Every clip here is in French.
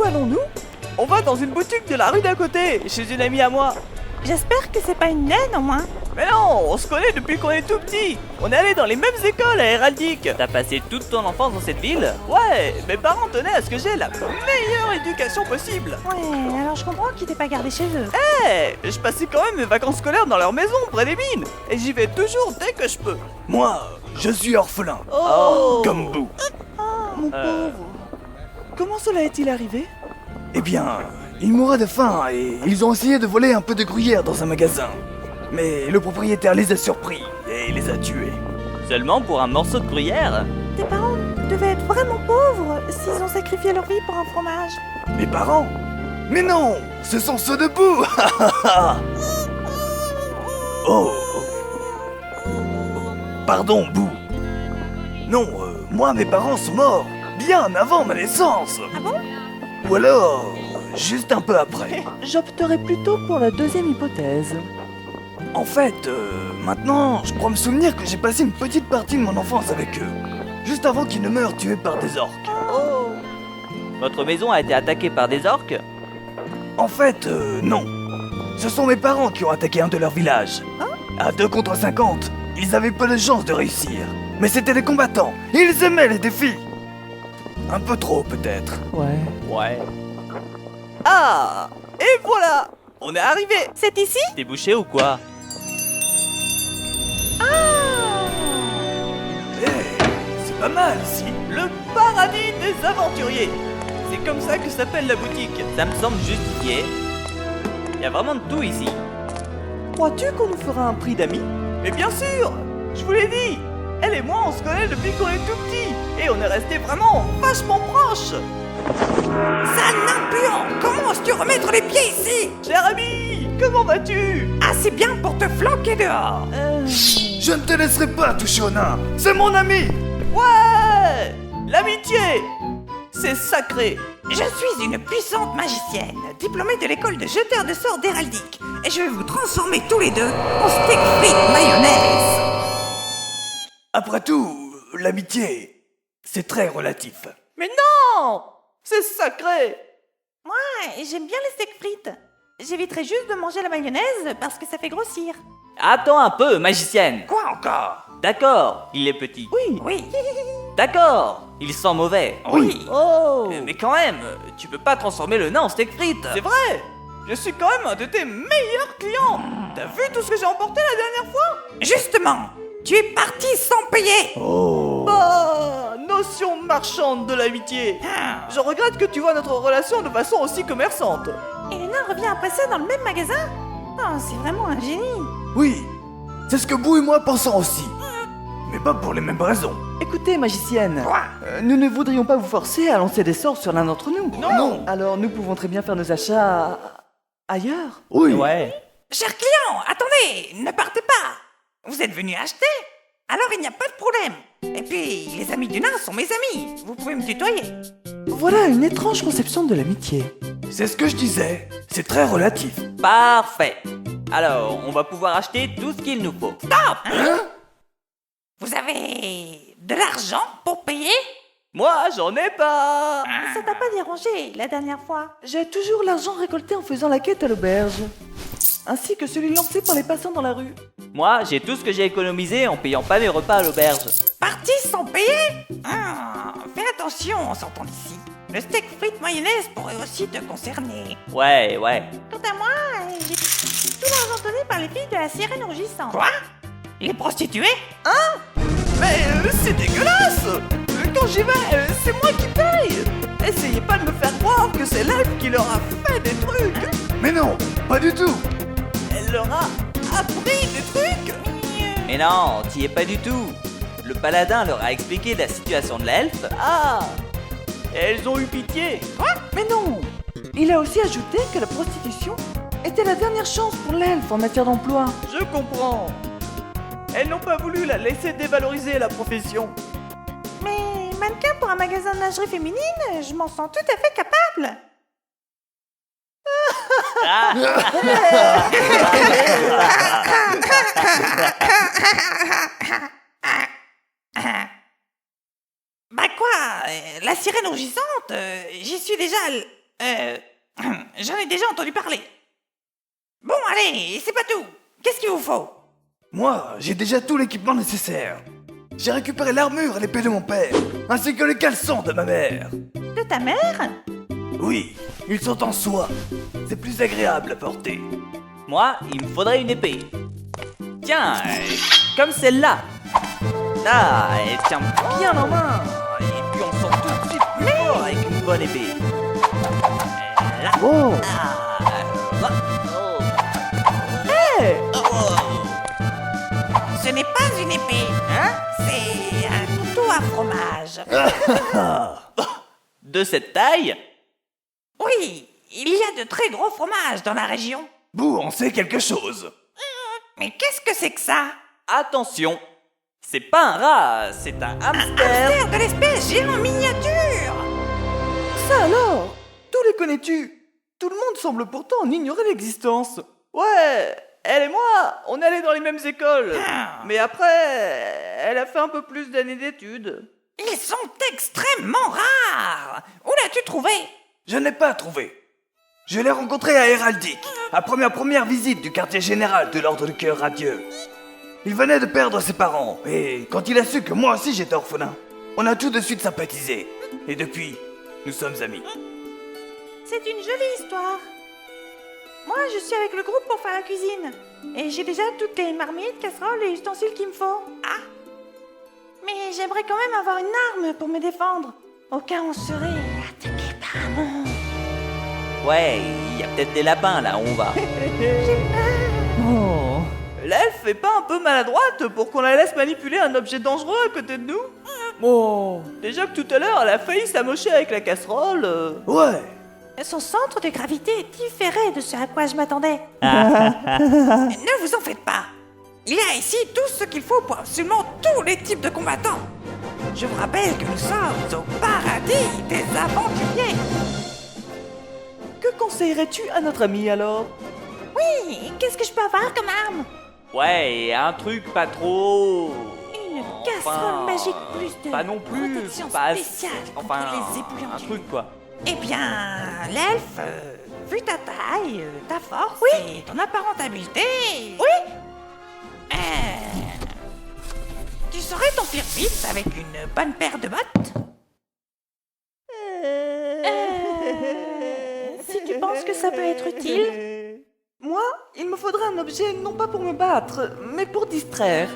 allons-nous? On va dans une boutique de la rue d'à côté, chez une amie à moi. J'espère que c'est pas une naine au moins. Mais non, on se connaît depuis qu'on est tout petit. On est allé dans les mêmes écoles à Héraldique. T'as passé toute ton enfance dans cette ville? Ouais, mes parents tenaient à ce que j'ai la meilleure éducation possible. Ouais, alors je comprends qu'ils t'aient pas gardé chez eux. Je passais quand même mes vacances scolaires dans leur maison, près des mines. Et j'y vais toujours dès que je peux. Moi, je suis orphelin. Oh, Comme vous. Mon pauvre. Comment cela est-il arrivé? Eh bien, ils mouraient de faim et ils ont essayé de voler un peu de gruyère dans un magasin. Mais le propriétaire les a surpris et les a tués. Seulement pour un morceau de gruyère? Tes parents devaient être vraiment pauvres s'ils ont sacrifié leur vie pour un fromage. Mes parents? Mais non, ce sont ceux de Boo. Oh. Pardon, Boo. Non, moi mes parents sont morts bien avant ma naissance. Ah bon? Ou alors, juste un peu après. J'opterais plutôt pour la deuxième hypothèse. En fait, maintenant, je crois me souvenir que j'ai passé une petite partie de mon enfance avec eux. Juste avant qu'ils ne meurent tués par des orques. oh. Votre maison a été attaquée par des orques? En fait, non. Ce sont mes parents qui ont attaqué un de leurs villages. À 2 contre 50, ils avaient peu de chance de réussir. Mais c'était des combattants, et ils aimaient les défis. Un peu trop, peut-être. Ouais. Ouais. Ah, et voilà, on est arrivé. C'est ici? T'es bouché ou quoi? C'est pas mal ici. Le paradis des aventuriers. C'est comme ça que s'appelle la boutique. Ça me semble justifié. Y a vraiment de tout ici. Crois-tu qu'on nous fera un prix d'amis? Mais bien sûr, je vous l'ai dit. Elle et moi, on se connaît depuis qu'on est tout petit. Et on est restés vraiment vachement proches. Sale nain comment oses-tu remettre les pieds ici? Cher ami, comment vas-tu? Assez bien pour te flanquer dehors. Je ne te laisserai pas toucher au nain. C'est mon ami. Ouais, l'amitié, c'est sacré. Je suis une puissante magicienne, diplômée de l'école de jeteurs de sorts d'héraldique. Et je vais vous transformer tous les deux en steak frites mayonnaise. Après tout, l'amitié, c'est très relatif. Mais non, c'est sacré. Ouais, j'aime bien les steaks frites. J'éviterai juste de manger la mayonnaise parce que ça fait grossir. Attends un peu, magicienne. Quoi encore? D'accord, il est petit. Oui. Oui. D'accord, il sent mauvais. Oui. Oh, Mais quand même, tu peux pas transformer le nain en steak frites. c'est vrai. Je suis quand même un de tes meilleurs clients. T'as vu tout ce que j'ai emporté la dernière fois? Justement, tu es parti sans payer. Bah, notion marchande de l'amitié. Je regrette que tu vois notre relation de façon aussi commerçante. Et le nain revient après ça dans le même magasin? Oh, c'est vraiment un génie. Oui, c'est ce que Boo et moi pensons aussi. Mais pas pour les mêmes raisons. Écoutez, magicienne. Quoi? Nous ne voudrions pas vous forcer à lancer des sorts sur l'un d'entre nous. Non. Alors nous pouvons très bien faire nos achats ailleurs. Oui. Ouais. Cher client, attendez, ne partez pas. Vous êtes venu acheter? Alors il n'y a pas de problème. Et puis, les amis du nain sont mes amis. Vous pouvez me tutoyer. Voilà une étrange conception de l'amitié. C'est ce que je disais. C'est très relatif. Parfait. Alors, on va pouvoir acheter tout ce qu'il nous faut. Vous avez de l'argent pour payer? Moi, j'en ai pas. Ça t'a pas dérangé la dernière fois? J'ai toujours l'argent récolté en faisant la quête à l'auberge. Ainsi que celui lancé par les passants dans la rue. Moi, j'ai tout ce que j'ai économisé en payant pas mes repas à l'auberge. Parti sans payer? Fais attention en sortant d'ici. Le steak frites mayonnaise pourrait aussi te concerner. Ouais. Quant à moi, j'ai tout l'argent donné par les filles de la sirène rugissante. Quoi? Les prostituées? Mais c'est dégueulasse. Quand j'y vais, c'est moi qui paye. Essayez pas de me faire croire que c'est l'elfe qui leur a fait des trucs. Mais non, pas du tout. Elle leur a appris des trucs. Mais non, t'y es pas du tout. Le paladin leur a expliqué la situation de l'elfe. Ah, elles ont eu pitié. Mais non! Il a aussi ajouté que la prostitution était la dernière chance pour l'elfe en matière d'emploi. Je comprends. Elles n'ont pas voulu la laisser dévaloriser la profession. Mais mannequin pour un magasin de lingerie féminine, je m'en sens tout à fait capable. Bah quoi? La sirène rougissante, j'y suis déjà J'en ai déjà entendu parler. Bon, allez, c'est pas tout. Qu'est-ce qu'il vous faut? Moi, j'ai déjà tout l'équipement nécessaire. J'ai récupéré l'armure et l'épée de mon père, ainsi que les caleçons de ma mère. De ta mère? Oui, ils sont en soie. C'est plus agréable à porter. Moi, il me faudrait une épée. Tiens, comme celle-là. Là, elle tient bien en main. Et puis on sent tout de suite plus fort avec une bonne épée. Là. Oh, Là. Ce n'est pas une épée, hein? C'est un couteau à fromage. De cette taille? Oui, il y a de très gros fromages dans la région. Bouh, on sait quelque chose. Mais qu'est-ce que c'est que ça? Attention, c'est pas un rat, c'est un hamster. Hamster de l'espèce géant miniature. Ça alors? Tous les connais-tu? Tout le monde semble pourtant en ignorer l'existence. Ouais, elle et moi, on allait dans les mêmes écoles. Ah. Mais après, elle a fait un peu plus d'années d'études. Ils sont extrêmement rares. Où l'as-tu trouvé? Je n'ai pas trouvé. Je l'ai rencontré à Héraldique, à première visite du quartier général de l'Ordre du Cœur Radieux. Il venait de perdre ses parents, et quand il a su que moi aussi j'étais orphelin, on a tout de suite sympathisé. Et depuis, nous sommes amis. C'est une jolie histoire. Moi, je suis avec le groupe pour faire la cuisine. Et j'ai déjà toutes les marmites, casseroles et ustensiles qu'il me faut. Ah! Mais j'aimerais quand même avoir une arme pour me défendre. Au cas où on serait attaqué par un monstre. Ouais, il y a peut-être des lapins là où on va. Oh. L'elfe est pas un peu maladroite pour qu'on la laisse manipuler un objet dangereux à côté de nous? Oh, déjà que tout à l'heure elle a failli s'amocher avec la casserole. Ouais, Son centre de gravité différait de ce à quoi je m'attendais. Ne vous en faites pas. Il y a ici tout ce qu'il faut pour absolument tous les types de combattants. Je vous rappelle que nous sommes au paradis des aventuriers. Que conseillerais-tu à notre ami alors? Oui, qu'est-ce que je peux avoir comme arme? Ouais, un truc pas trop... Une casserole magique plus de Pas non plus, protection pas... spéciale contre Enfin, les un ébouillantures. truc quoi. Eh bien, l'elfe, vu ta taille, ta force et ton apparente habileté... Oui. Tu saurais t'enfuir vite avec une bonne paire de bottes? Si tu penses que ça peut être utile. Moi, il me faudrait un objet non pas pour me battre, mais pour distraire.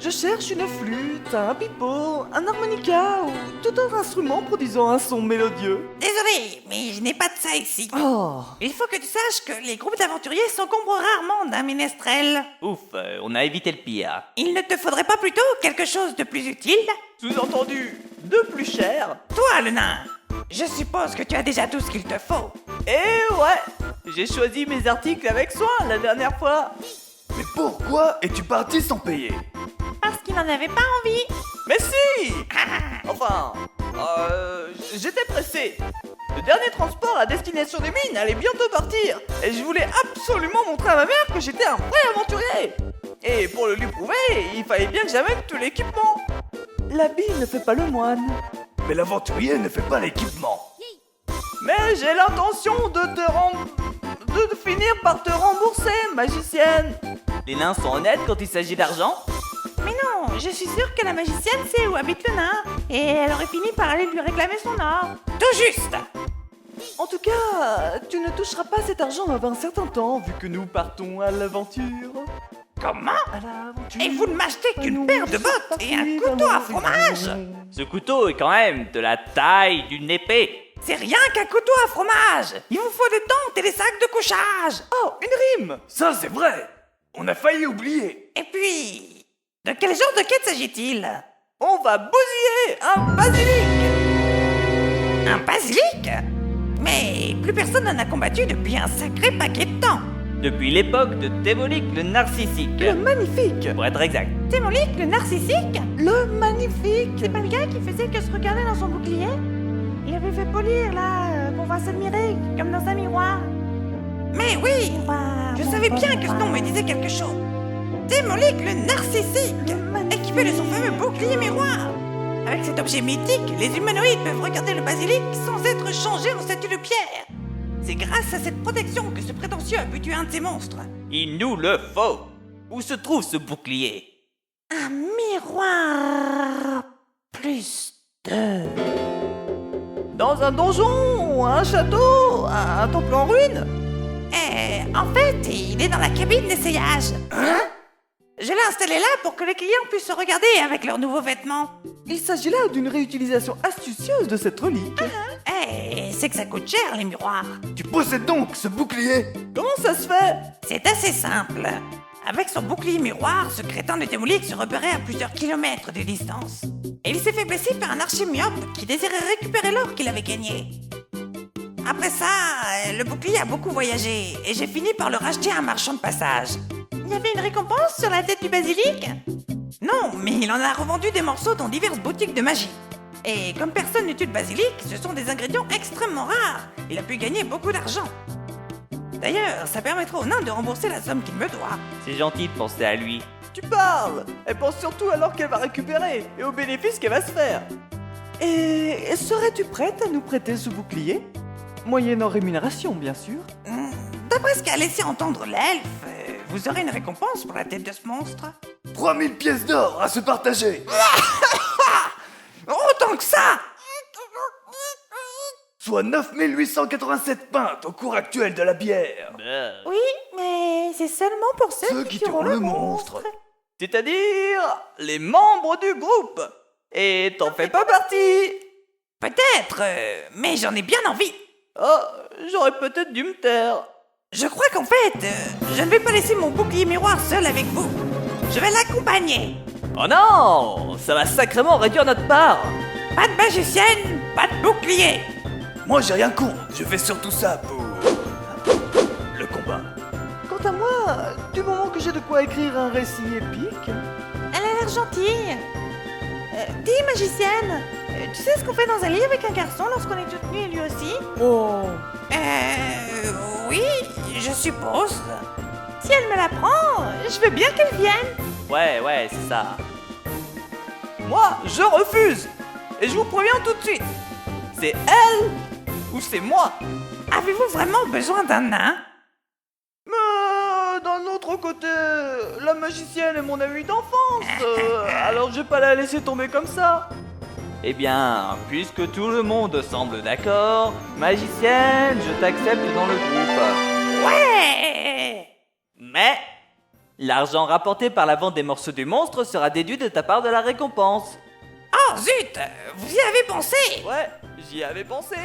Je cherche une flûte, un pipeau, un harmonica ou tout autre instrument produisant un son mélodieux. Désolé, mais je n'ai pas de ça ici. Oh, Il faut que tu saches que les groupes d'aventuriers s'encombrent rarement d'un ménestrel. Ouf, on a évité le pire. Il ne te faudrait pas plutôt quelque chose de plus utile? sous-entendu, de plus cher. Toi, le nain, je suppose que tu as déjà tout ce qu'il te faut. Et ouais, j'ai choisi mes articles avec soin la dernière fois. mais pourquoi es-tu parti sans payer? Parce qu'il n'en avait pas envie. Mais si. Enfin, j'étais pressé. Le dernier transport à destination des mines allait bientôt partir. Et je voulais absolument montrer à ma mère que j'étais un vrai aventurier. Et pour le lui prouver, il fallait bien que j'amène tout l'équipement. L'habit ne fait pas le moine. Mais l'aventurier ne fait pas l'équipement. Mais j'ai l'intention de finir par te rembourser, magicienne. Les nains sont honnêtes quand il s'agit d'argent? Mais non, je suis sûre que la magicienne sait où habite le nain. Et elle aurait fini par aller lui réclamer son or. Tout juste. En tout cas, tu ne toucheras pas cet argent avant un certain temps, vu que nous partons à l'aventure. Comment? À l'aventure. Et vous ne m'achetez qu'une Nous paire de bottes et un partis couteau dans à l'horizon. fromage? Ce couteau est quand même de la taille d'une épée. C'est rien qu'un couteau à fromage. Il vous faut des tentes et des sacs de couchage. Oh, une rime. Ça, c'est vrai. On a failli oublier. Et puis, de quel genre de quête s'agit-il? On va bousiller un basilic. Un basilic? Mais plus personne n'en a combattu depuis un sacré paquet de temps. Depuis l'époque de Thémolique le Narcissique. Le magnifique. Pour être exact. Thémolique, le narcissique? Le magnifique. C'est pas le gars qui faisait que se regarder dans son bouclier? Il avait fait polir, là, pour voir s'admirer, comme dans un miroir. Mais oui, je savais bien que ce nom me disait quelque chose. Thémolique le narcissique, équipé de son fameux bouclier miroir. Avec cet objet mythique, les humanoïdes peuvent regarder le basilic sans être changés en statue de pierre. C'est grâce à cette protection que ce prétentieux a pu tuer un de ces monstres. Il nous le faut. Où se trouve ce bouclier? Un miroir plus 2. Dans un donjon, un château, un temple en ruine. En fait, il est dans la cabine d'essayage. Hein? Je l'ai installé là pour que les clients puissent se regarder avec leurs nouveaux vêtements. Il s'agit là d'une réutilisation astucieuse de cette relique. C'est que ça coûte cher, les miroirs. Tu possèdes donc ce bouclier? Comment ça se fait? C'est assez simple. Avec son bouclier miroir, ce crétin de démolik se repérait à plusieurs kilomètres de distance. Et il s'est fait blesser par un archer myope qui désirait récupérer l'or qu'il avait gagné. Après ça, le bouclier a beaucoup voyagé et j'ai fini par le racheter à un marchand de passage. Il y avait une récompense sur la tête du basilic? Non, mais il en a revendu des morceaux dans diverses boutiques de magie. Et comme personne ne tue le basilic, ce sont des ingrédients extrêmement rares. Il a pu gagner beaucoup d'argent. D'ailleurs, ça permettra au nain de rembourser la somme qu'il me doit. C'est gentil de penser à lui. Tu parles. Elle pense surtout à l'or qu'elle va récupérer et aux bénéfices qu'elle va se faire. Et serais-tu prête à nous prêter ce bouclier? Moyennant rémunération, bien sûr. D'après ce qu'a laissé entendre l'elfe, vous aurez une récompense pour la tête de ce monstre. 3000 pièces d'or à se partager. Autant que ça! Soit 9887 pintes au cours actuel de la bière. Oui, mais c'est seulement pour ceux qui tueront le monstre. C'est-à-dire les membres du groupe. Et t'en fais pas partie. Peut-être, mais j'en ai bien envie. Oh, j'aurais peut-être dû me taire. Je crois qu'en fait, je ne vais pas laisser mon bouclier miroir seul avec vous. Je vais l'accompagner. Oh non! Ça va sacrément réduire notre part. Pas de magicienne, pas de bouclier. Moi j'ai rien contre, je fais surtout ça pour le combat. Quant à moi, du moment que j'ai de quoi écrire un récit épique... Elle a l'air gentille. Dis, magicienne, tu sais ce qu'on fait dans un lit avec un garçon lorsqu'on est toute nue et lui aussi? Oh, Oui, je suppose. Si elle me l'apprend, je veux bien qu'elle vienne. Ouais, c'est ça. moi, je refuse. Et je vous préviens tout de suite. C'est elle ou c'est moi. Avez-vous vraiment besoin d'un nain? Mais d'un autre côté, la magicienne est mon amie d'enfance. Alors je vais pas la laisser tomber comme ça. Eh bien, puisque tout le monde semble d'accord, magicienne, je t'accepte dans le groupe. Ouais! Mais l'argent rapporté par la vente des morceaux du monstre sera déduit de ta part de la récompense. Oh zut! Vous y avez pensé? Ouais, j'y avais pensé.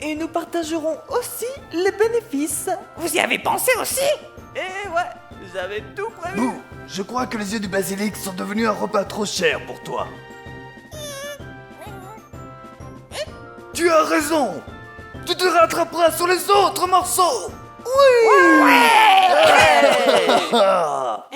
Et nous partagerons aussi les bénéfices. Vous y avez pensé aussi? Et ouais, j'avais tout prévu. Bouh, je crois que les yeux du basilic sont devenus un repas trop cher pour toi. Tu as raison. Tu te rattraperas sur les autres morceaux. Oui. Ouais! Ah.